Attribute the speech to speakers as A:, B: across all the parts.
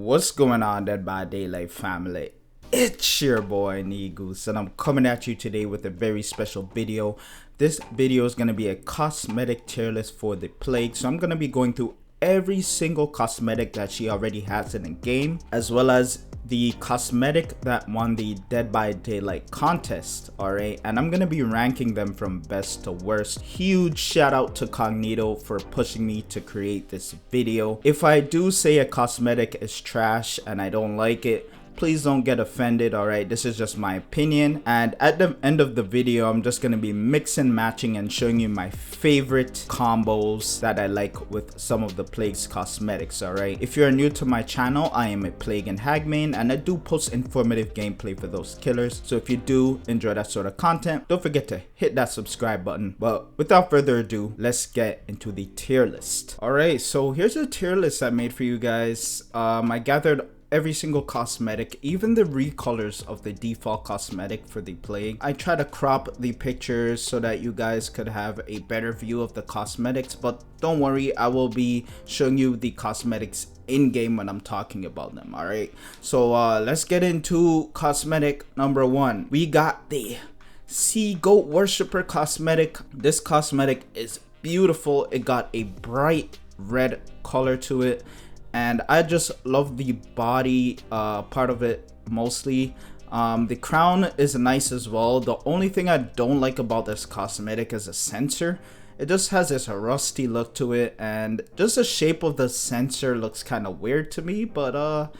A: What's going on, Dead by Daylight family? It's your boy Negoose, and I'm coming at you today with a very special video. This video is going to be a cosmetic tier list for the Plague, so I'm going to be going through every single cosmetic that she already has in the game, as well as the cosmetic that won the Dead by Daylight contest. Alright, and I'm gonna be ranking them from best to worst. Huge shout out to Cognito for pushing me to create this video. If I do say a cosmetic is trash and I don't like it, please don't get offended. Alright, this is just my opinion, and at the end of the video I'm just gonna be mixing, matching, and showing you my favorite combos that I like with some of the Plague's cosmetics. Alright, if you're new to my channel, I am a Plague and Hag main, and I do post informative gameplay for those killers, so if you do enjoy that sort of content, don't forget to hit that subscribe button. But without further ado, let's get into the tier list. Alright, so here's a tier list I made for you guys. I gathered every single cosmetic, even the recolors of the default cosmetic for the Plague. I try to crop the pictures so that you guys could have a better view of the cosmetics, but don't worry, I will be showing you the cosmetics in game when I'm talking about them. All right, so let's get into cosmetic number one. We got the Sea Goat Worshipper cosmetic. This cosmetic is beautiful. It got a bright red color to it, and I just love the body part of it mostly. The crown is nice as well. The only thing I don't like about this cosmetic is the sensor. It just has this rusty look to it, and just the shape of the sensor looks kind of weird to me. But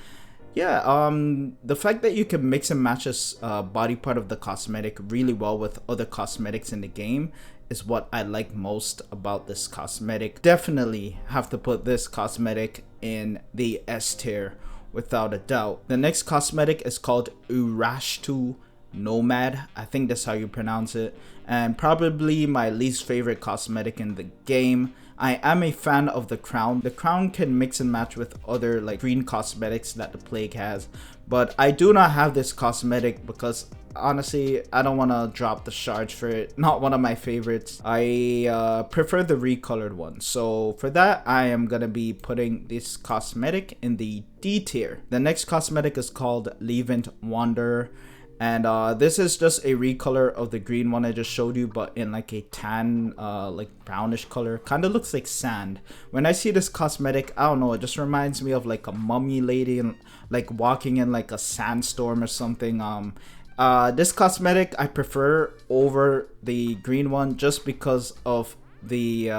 A: yeah, the fact that you can mix and match this body part of the cosmetic really well with other cosmetics in the game is what I like most about this cosmetic. Definitely have to put this cosmetic in the S tier without a doubt. The next cosmetic is called Urashtu Nomad. I think that's how you pronounce it, and probably my least favorite cosmetic in the game. I am a fan of the crown. The crown can mix and match with other like green cosmetics that the Plague has, but I do not have this cosmetic because honestly I don't want to drop the charge for it. Not one of my favorites. I prefer the recolored one, so for that I am gonna be putting this cosmetic in the D tier. The next cosmetic is called Levant Wanderer, and this is just a recolor of the green one I just showed you, but in like a tan like brownish color. Kind of looks like sand. When I see this cosmetic, I don't know, it just reminds me of like a mummy lady and like walking in like a sandstorm or something. This cosmetic I prefer over the green one just because of the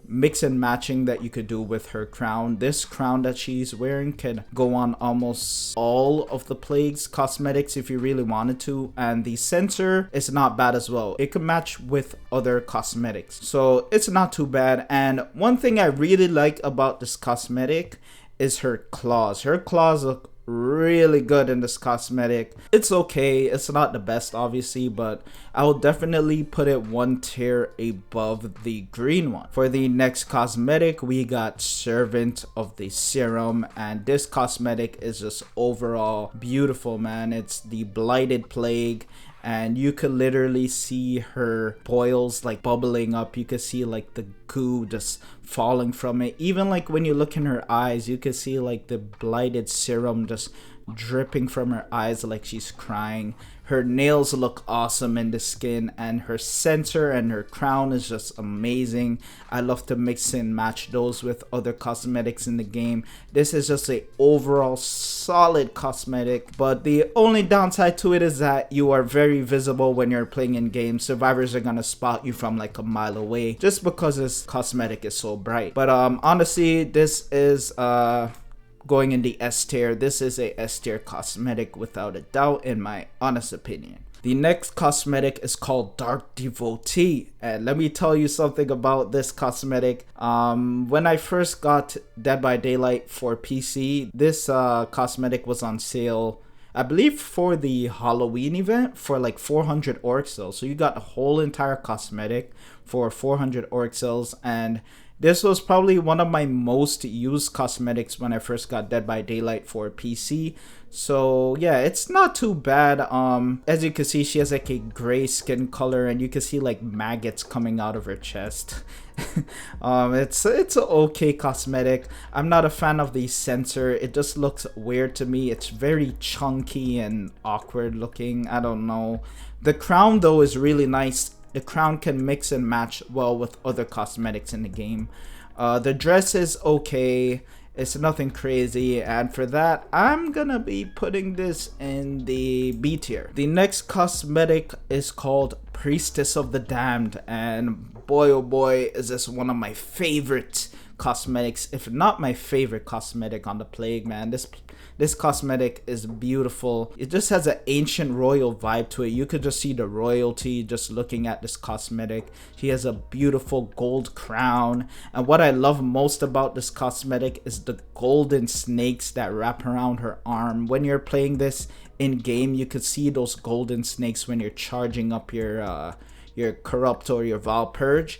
A: mix and matching that you could do with her crown. This crown that she's wearing can go on almost all of the Plague's cosmetics if you really wanted to, and the sensor is not bad as well. It can match with other cosmetics, so it's not too bad. And one thing I really like about this cosmetic is her claws. Her claws look really good in this cosmetic. It's okay, it's not the best obviously, but I will definitely put it one tier above the green one. For the next cosmetic, we got Servant of the Serum, and this cosmetic is just overall beautiful, man. It's the Blighted Plague, and you could literally see her boils like bubbling up. You could see like the goo just falling from it. Even like when you look in her eyes, you could see like the blighted serum just dripping from her eyes like she's crying. Her nails look awesome in the skin, and her sensor and her crown is just amazing. I love to mix and match those with other cosmetics in the game. This is just a overall solid cosmetic, but the only downside to it is that you are very visible when you're playing in game. Survivors are gonna spot you from like a mile away just because this cosmetic is so bright. But honestly, this is going in the S tier. This is a S tier cosmetic without a doubt, in my honest opinion. The next cosmetic is called Dark Devotee, and let me tell you something about this cosmetic. When I first got Dead by Daylight for PC, this cosmetic was on sale, I believe for the Halloween event, for like 400 orc cells. So you got a whole entire cosmetic for 400 orc cells, and This was probably one of my most used cosmetics when I first got Dead by Daylight for PC. So yeah, it's not too bad. As you can see, she has like a gray skin color, and you can see like maggots coming out of her chest. It's an okay cosmetic. I'm not a fan of the sensor. It just looks weird to me. It's very chunky and awkward looking. I don't know. The crown though is really nice. The crown can mix and match well with other cosmetics in the game. The dress is okay. It's nothing crazy, and for that, I'm gonna be putting this in the B tier. The next cosmetic is called Priestess of the Damned, and boy oh boy is this one of my favorite cosmetics, if not my favorite cosmetic on the Plague, man. This cosmetic is beautiful. It just has an ancient royal vibe to it. You could just see the royalty just looking at this cosmetic. She has a beautiful gold crown, and what I love most about this cosmetic is the golden snakes that wrap around her arm. When you're playing this in game, you could see those golden snakes when you're charging up your corrupt or your Valpurge.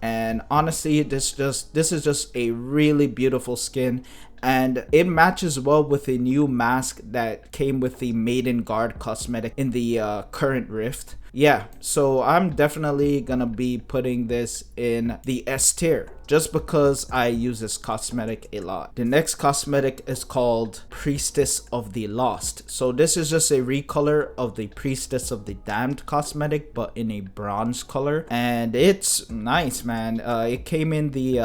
A: And honestly, this is just a really beautiful skin, and it matches well with a new mask that came with the Maiden Guard cosmetic in the current Rift. Yeah, so I'm definitely gonna be putting this in the S tier just because I use this cosmetic a lot. The next cosmetic is called Priestess of the Lost. So this is just a recolor of the Priestess of the Damned cosmetic, but in a bronze color, and it's nice, man. It came in the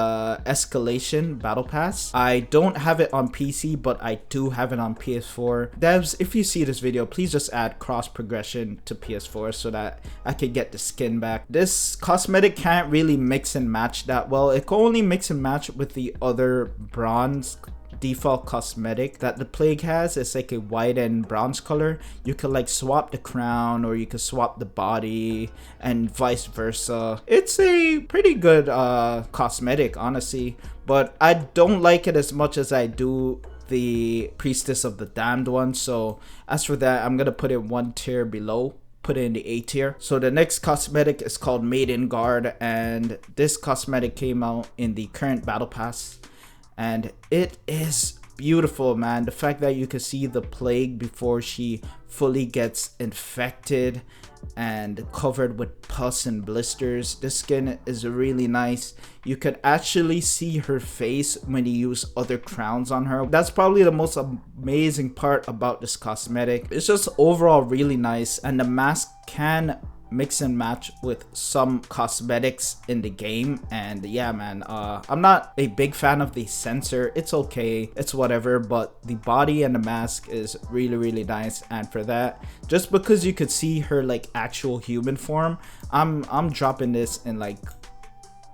A: Escalation Battle Pass. I don't have it on PC, but I do have it on PS4. Devs, if you see this video, please just add cross progression to PS4 so that I could get the skin back. This cosmetic can't really mix and match that well. It can only mix and match with the other bronze default cosmetic that the Plague has. It's like a white and bronze color. You could like swap the crown, or you could swap the body, and vice versa. It's a pretty good cosmetic, honestly, but I don't like it as much as I do the Priestess of the Damned one. So as for that, I'm gonna put it one tier below, put it in the A tier. So the next cosmetic is called Maiden Guard, and this cosmetic came out in the current battle pass, and it is beautiful, man. The fact that you can see the Plague before she fully gets infected and covered with pus and blisters. This skin is really nice. You could actually see her face when you use other crowns on her. That's probably the most amazing part about this cosmetic. It's just overall really nice, and the mask can mix and match with some cosmetics in the game. And yeah, man, I'm not a big fan of the sensor. It's okay, it's whatever, but the body and the mask is really nice. And for that, just because you could see her like actual human form, I'm dropping this in like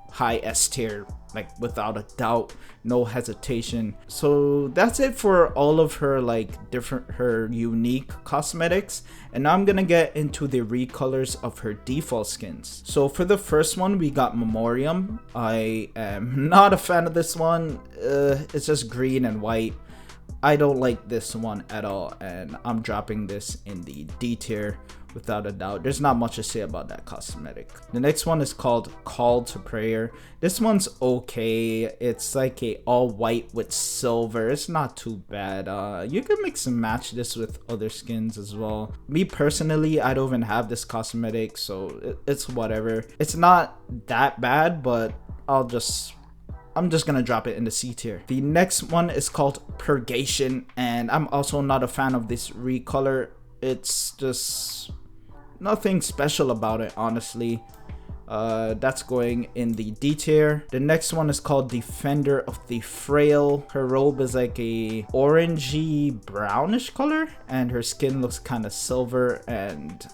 A: high S tier, like without a doubt, no hesitation. So that's it for all of her like her unique cosmetics, and now I'm gonna get into the recolors of her default skins. So for the first one, we got Memoriam. I am not a fan of this one. It's just green and white. I don't like this one at all, and I'm dropping this in the D tier without a doubt. There's not much to say about that cosmetic. The next one is called Call to Prayer. This one's okay. It's like a all white with silver. It's not too bad. You can mix and match this with other skins as well. Me personally, I don't even have this cosmetic, so it's whatever. It's not that bad, but I'm just gonna drop it in the C tier. The next one is called Purgation, and I'm also not a fan of this recolor. It's just nothing special about it, honestly. That's going in the D tier. The next one is called Defender of the Frail. Her robe is like a orangey brownish color, and her skin looks kind of silver, and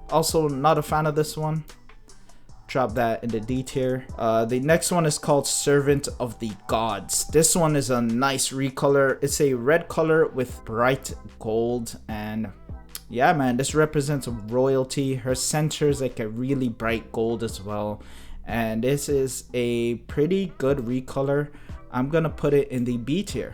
A: also not a fan of this one. Drop that in the D tier. The next one is called Servant of the Gods. This one is a nice recolor. It's a red color with bright gold, and yeah, man, this represents royalty. Her center is like a really bright gold as well, and this is a pretty good recolor. I'm gonna put it in the B tier.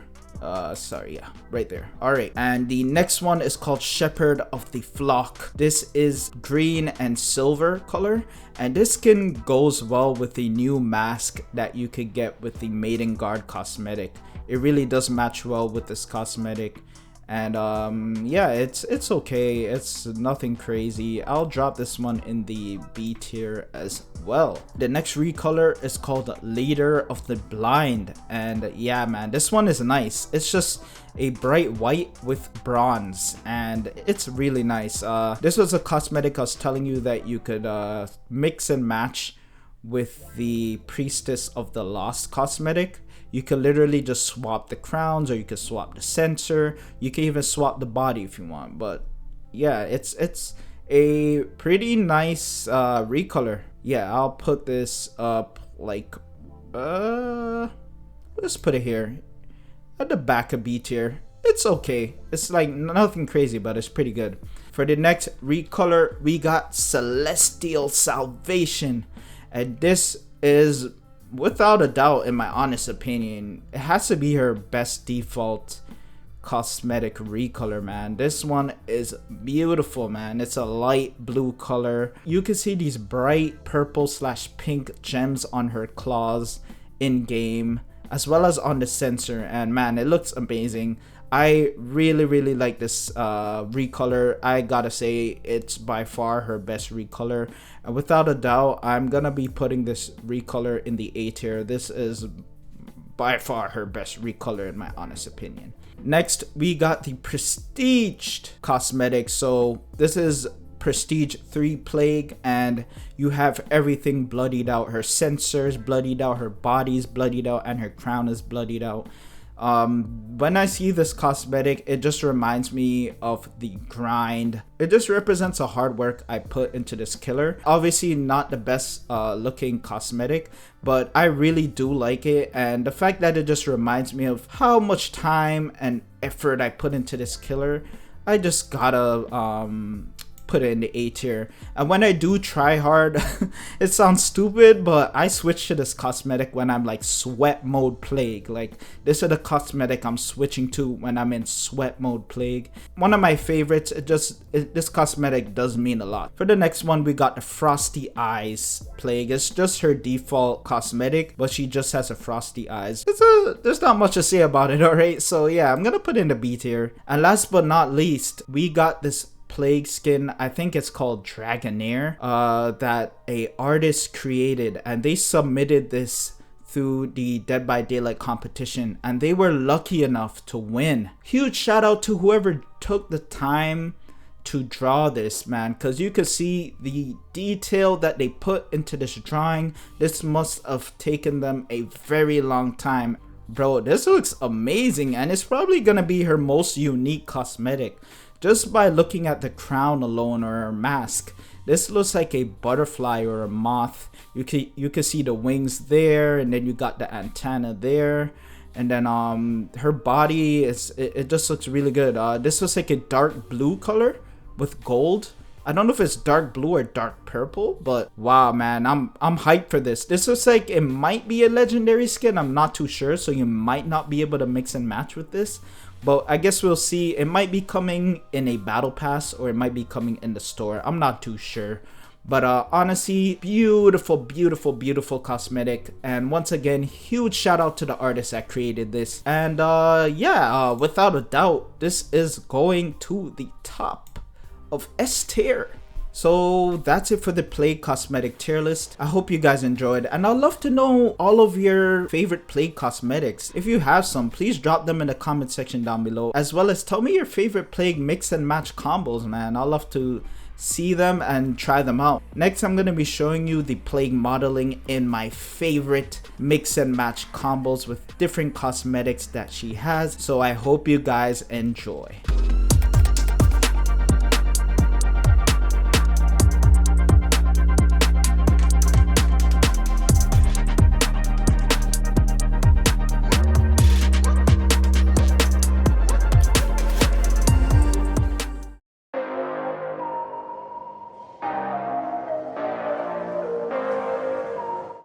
A: Sorry, yeah, right there. All right, and the next one is called Shepherd of the Flock. This is green and silver color, and this skin goes well with the new mask that you could get with the Maiden Guard cosmetic. It really does match well with this cosmetic. And yeah, it's okay. It's nothing crazy. I'll drop this one in the B tier as well. The next recolor is called Leader of the Blind, and yeah, man, this one is nice. It's just a bright white with bronze, and it's really nice. This was a cosmetic I was telling you that you could mix and match with the Priestess of the Lost cosmetic. You can literally just swap the crowns, or you can swap the sensor. You can even swap the body if you want. But yeah, it's a pretty nice recolor. Yeah, I'll put this up like let's put it here at the back of B tier. It's okay. It's like nothing crazy, but it's pretty good. For the next recolor, we got Celestial Salvation, and this is, without a doubt, in my honest opinion, it has to be her best default cosmetic recolor, man. This one is beautiful, man. It's a light blue color. You can see these bright purple / pink gems on her claws in game, as well as on the sensor, and man, it looks amazing. I really like this recolor. I gotta say, it's by far her best recolor, and without a doubt, I'm gonna be putting this recolor in the A tier. This is by far her best recolor in my honest opinion. Next, we got the Prestige cosmetic. So this is Prestige 3 Plague, and you have everything bloodied out. Her sensors bloodied out, her body's bloodied out, and her crown is bloodied out. When I see this cosmetic, it just reminds me of the grind. It just represents the hard work I put into this killer. Obviously not the best looking cosmetic, but I really do like it, and the fact that it just reminds me of how much time and effort I put into this killer, I just gotta put it in the A tier. And when I do try hard, it sounds stupid, but I switch to this cosmetic when I'm like sweat mode plague. Like, this is the cosmetic I'm switching to when I'm in sweat mode plague. One of my favorites. This cosmetic does mean a lot. For the next one, we got the Frosty Eyes Plague. It's just her default cosmetic, but she just has a frosty eyes. There's not much to say about it, alright? So yeah, I'm gonna put it in the B tier. And last but not least, we got this plague skin. I think it's called Dragonair, that a artist created, and they submitted this through the Dead by Daylight competition, and they were lucky enough to win. Huge shout out to whoever took the time to draw this, man, because you could see the detail that they put into this drawing. This must have taken them a very long time. Bro, this looks amazing, and it's probably gonna be her most unique cosmetic. Just by looking at the crown alone, or her mask, this looks like a butterfly or a moth. You can see the wings there, and then you got the antenna there, and then her body it just looks really good. This looks like a dark blue color with gold. I don't know if it's dark blue or dark purple, but wow, man, I'm hyped for this. This looks like it might be a legendary skin. I'm not too sure, so you might not be able to mix and match with this. But I guess we'll see. It might be coming in a battle pass, or it might be coming in the store. I'm not too sure. But honestly, beautiful cosmetic. And once again, huge shout out to the artist that created this. And yeah, without a doubt, this is going to the top of S tier. So that's it for the Plague cosmetic tier list. I hope you guys enjoyed, and I'd love to know all of your favorite Plague cosmetics. If you have some, please drop them in the comment section down below, as well as tell me your favorite Plague mix and match combos, man. I'd love to see them and try them out. Next, I'm going to be showing you the Plague modeling in my favorite mix and match combos with different cosmetics that she has. So I hope you guys enjoy.